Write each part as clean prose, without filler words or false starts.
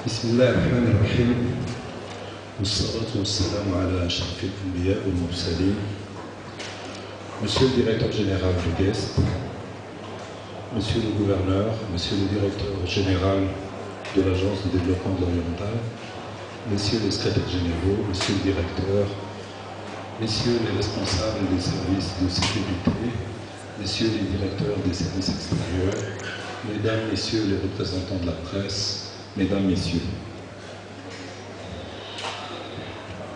بسم الله الرحمن الرحيم والصلاة والسلام على أشرف الأنبياء والمرسلين. Monsieur le directeur général du GEST, Monsieur le gouverneur, Monsieur le directeur général de l'Agence de développement de l'Oriental, Messieurs les secrétaires généraux, Monsieur le directeur, Messieurs les responsables des services de sécurité, Messieurs les directeurs des services extérieurs, Mesdames, Messieurs les représentants de la presse, Mesdames, Messieurs.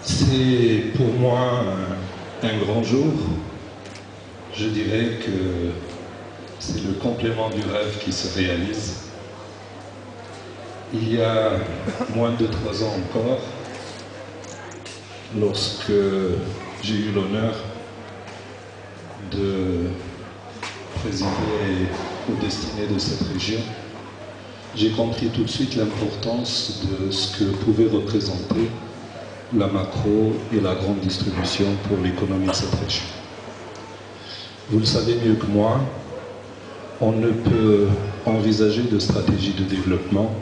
C'est pour moi un grand jour. Je dirais que c'est le complément du rêve qui se réalise. Il y a moins de 3 ans encore, lorsque j'ai eu l'honneur de présider aux destinées de cette région, j'ai compris tout de suite l'importance de ce que pouvait représenter la macro et la grande distribution pour l'économie de cette région. Vous le savez mieux que moi, on ne peut envisager de stratégie de développement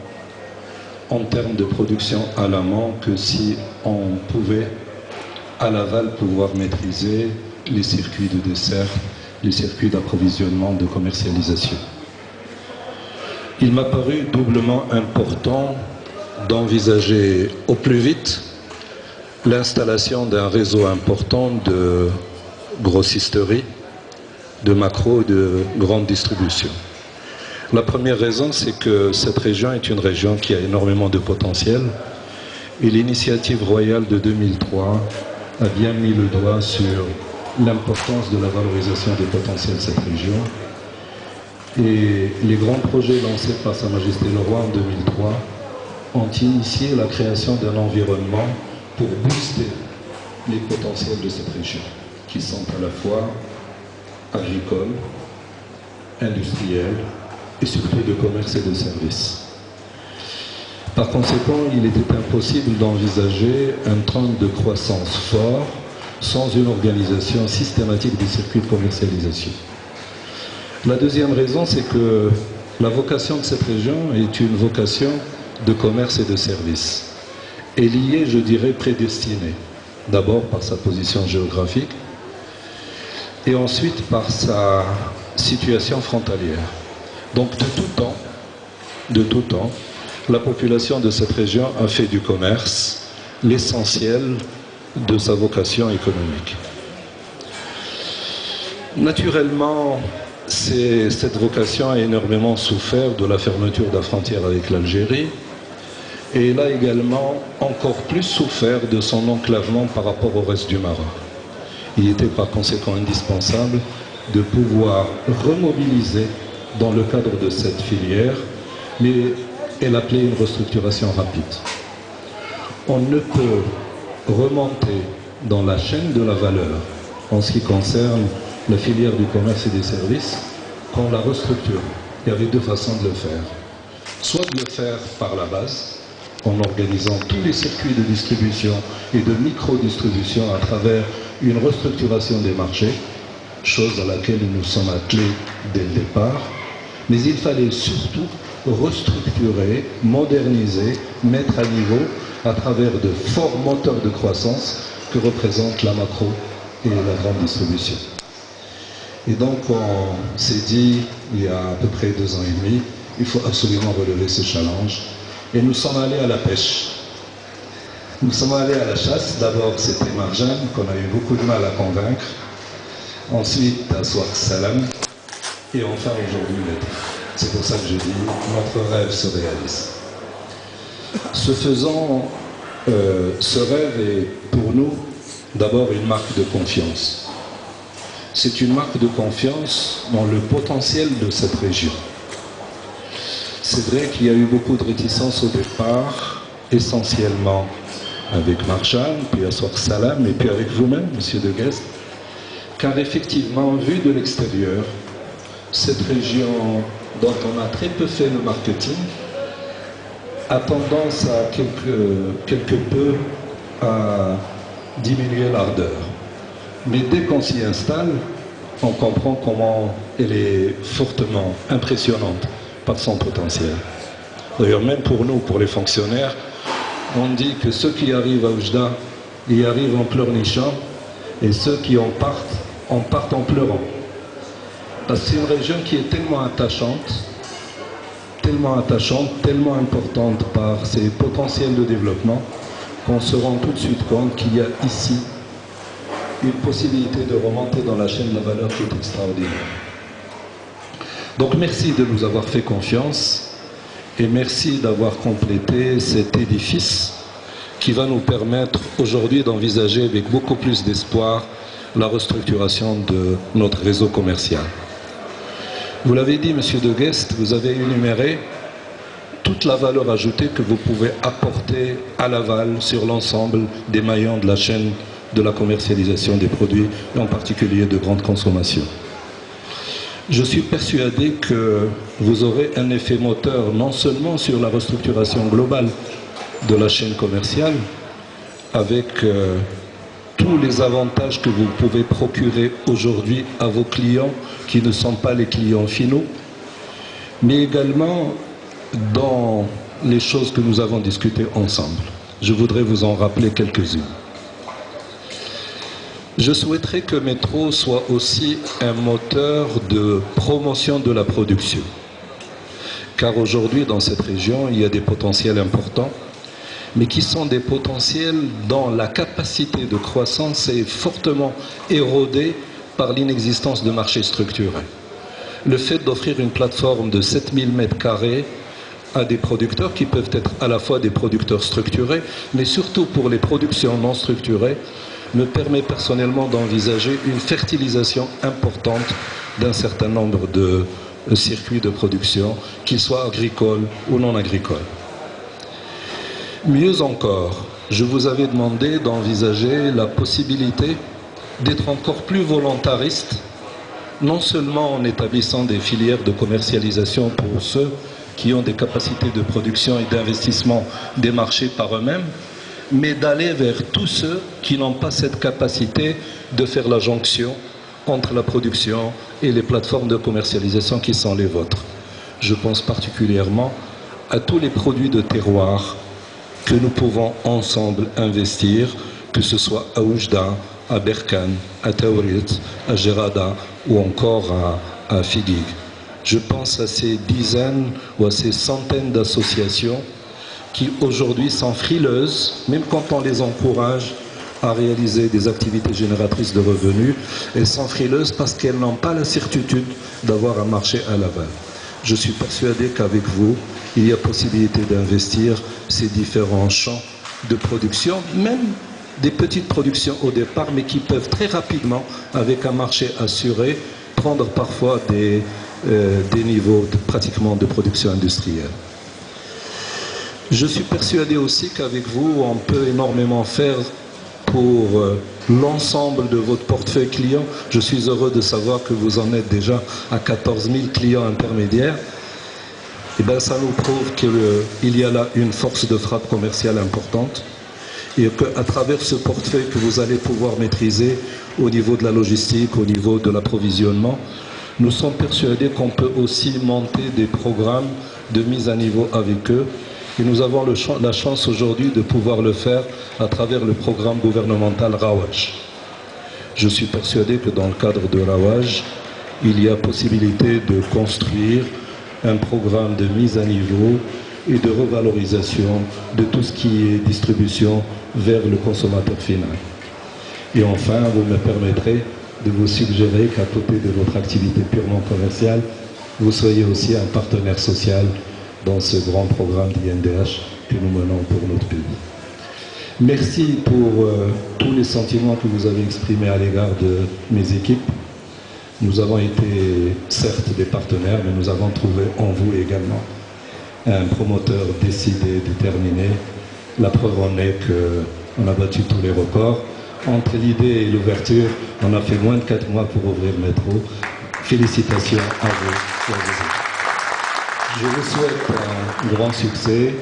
en termes de production à l'amont que si on pouvait, à l'aval, pouvoir maîtriser les circuits de dessert, les circuits d'approvisionnement, de commercialisation. Il m'a paru doublement important d'envisager au plus vite l'installation d'un réseau important de grossisterie, de macro et de grande distribution. La première raison, c'est que cette région est une région qui a énormément de potentiel et l'initiative royale de 2003 a bien mis le doigt sur l'importance de la valorisation des potentiels de cette région. Et les grands projets lancés par Sa Majesté le Roi en 2003 ont initié la création d'un environnement pour booster les potentiels de cette région, qui sont à la fois agricoles, industriels et surtout de commerce et de services. Par conséquent, il était impossible d'envisager un trend de croissance fort sans une organisation systématique des circuits de commercialisation. La deuxième raison, c'est que la vocation de cette région est une vocation de commerce et de services. Et liée, je dirais, prédestinée. D'abord par sa position géographique et ensuite par sa situation frontalière. Donc de tout temps, la population de cette région a fait du commerce l'essentiel de sa vocation économique. Naturellement, cette vocation a énormément souffert de la fermeture de la frontière avec l'Algérie et elle a également encore plus souffert de son enclavement par rapport au reste du Maroc. Il était par conséquent indispensable de pouvoir remobiliser dans le cadre de cette filière, mais elle appelait une restructuration rapide. On ne peut remonter dans la chaîne de la valeur en ce qui concerne la filière du commerce et des services qu'on la restructure. Il y avait deux façons de le faire. Soit de le faire par la base, en organisant tous les circuits de distribution et de micro-distribution à travers une restructuration des marchés, chose à laquelle nous sommes attelés dès le départ, mais il fallait surtout restructurer, moderniser, mettre à niveau à travers de forts moteurs de croissance que représentent la macro et la grande distribution. Et donc on s'est dit, il y a à peu près 2 ans et demi, il faut absolument relever ce challenge. Et nous sommes allés à la pêche. Nous sommes allés à la chasse. D'abord, c'était Marjane, qu'on a eu beaucoup de mal à convaincre. Ensuite, à Swak Salam. Et enfin, aujourd'hui, c'est pour ça que je dis, notre rêve se réalise. Ce faisant, ce rêve est pour nous d'abord une marque de confiance. C'est une marque de confiance dans le potentiel de cette région. C'est vrai qu'il y a eu beaucoup de réticences au départ, essentiellement avec Marjane, puis à Swak Salam, et puis avec vous-même, Monsieur de Guest, car effectivement, vu de l'extérieur, cette région dont on a très peu fait le marketing a tendance à quelque peu à diminuer l'ardeur. Mais dès qu'on s'y installe, on comprend comment elle est fortement impressionnante par son potentiel. D'ailleurs, même pour nous, pour les fonctionnaires, on dit que ceux qui arrivent à Oujda, y arrivent en pleurnichant, et ceux qui en partent en pleurant. Parce que c'est une région qui est tellement attachante, tellement importante par ses potentiels de développement, qu'on se rend tout de suite compte qu'il y a ici une possibilité de remonter dans la chaîne de la valeur qui est extraordinaire. Donc merci de nous avoir fait confiance et merci d'avoir complété cet édifice qui va nous permettre aujourd'hui d'envisager avec beaucoup plus d'espoir la restructuration de notre réseau commercial. Vous l'avez dit, Monsieur De Guest, vous avez énuméré toute la valeur ajoutée que vous pouvez apporter à l'aval sur l'ensemble des maillons de la chaîne de la commercialisation des produits, et en particulier de grande consommation. Je suis persuadé que vous aurez un effet moteur non seulement sur la restructuration globale de la chaîne commerciale, avec tous les avantages que vous pouvez procurer aujourd'hui à vos clients qui ne sont pas les clients finaux, mais également dans les choses que nous avons discutées ensemble. Je voudrais vous en rappeler quelques-unes. Je souhaiterais que Metro soit aussi un moteur de promotion de la production. Car aujourd'hui, dans cette région, il y a des potentiels importants, mais qui sont des potentiels dont la capacité de croissance est fortement érodée par l'inexistence de marchés structurés. Le fait d'offrir une plateforme de 7000 m² à des producteurs qui peuvent être à la fois des producteurs structurés, mais surtout pour les productions non structurées, me permet personnellement d'envisager une fertilisation importante d'un certain nombre de circuits de production, qu'ils soient agricoles ou non agricoles. Mieux encore, je vous avais demandé d'envisager la possibilité d'être encore plus volontariste, non seulement en établissant des filières de commercialisation pour ceux qui ont des capacités de production et d'investissement des marchés par eux-mêmes, mais d'aller vers tous ceux qui n'ont pas cette capacité de faire la jonction entre la production et les plateformes de commercialisation qui sont les vôtres. Je pense particulièrement à tous les produits de terroir que nous pouvons ensemble investir, que ce soit à Oujda, à Berkane, à Taourit, à Gerada ou encore à Figuig. Je pense à ces dizaines ou à ces centaines d'associations qui aujourd'hui sont frileuses, même quand on les encourage à réaliser des activités génératrices de revenus, elles sont frileuses parce qu'elles n'ont pas la certitude d'avoir un marché à l'aval. Je suis persuadé qu'avec vous, il y a possibilité d'investir ces différents champs de production, même des petites productions au départ, mais qui peuvent très rapidement, avec un marché assuré, prendre parfois des niveaux pratiquement de production industrielle. Je suis persuadé aussi qu'avec vous, on peut énormément faire pour l'ensemble de votre portefeuille client. Je suis heureux de savoir que vous en êtes déjà à 14 000 clients intermédiaires. Et bien, ça nous prouve qu'il y a là une force de frappe commerciale importante et qu'à travers ce portefeuille que vous allez pouvoir maîtriser au niveau de la logistique, au niveau de l'approvisionnement, nous sommes persuadés qu'on peut aussi monter des programmes de mise à niveau avec eux. Et nous avons la chance aujourd'hui de pouvoir le faire à travers le programme gouvernemental Rawaj. Je suis persuadé que dans le cadre de Rawaj, il y a possibilité de construire un programme de mise à niveau et de revalorisation de tout ce qui est distribution vers le consommateur final. Et enfin, vous me permettrez de vous suggérer qu'à côté de votre activité purement commerciale, vous soyez aussi un partenaire social dans ce grand programme d'INDH que nous menons pour notre pays. Merci pour tous les sentiments que vous avez exprimés à l'égard de mes équipes. Nous avons été certes des partenaires, mais nous avons trouvé en vous également un promoteur décidé, déterminé. La preuve en est qu'on a battu tous les records. Entre l'idée et l'ouverture, on a fait moins de 4 mois pour ouvrir le métro. Félicitations à vous et à vos équipes. Je vous souhaite un grand succès.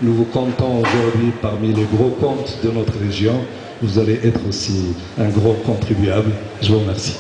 Nous vous comptons aujourd'hui parmi les gros comptes de notre région. Vous allez être aussi un gros contribuable. Je vous remercie.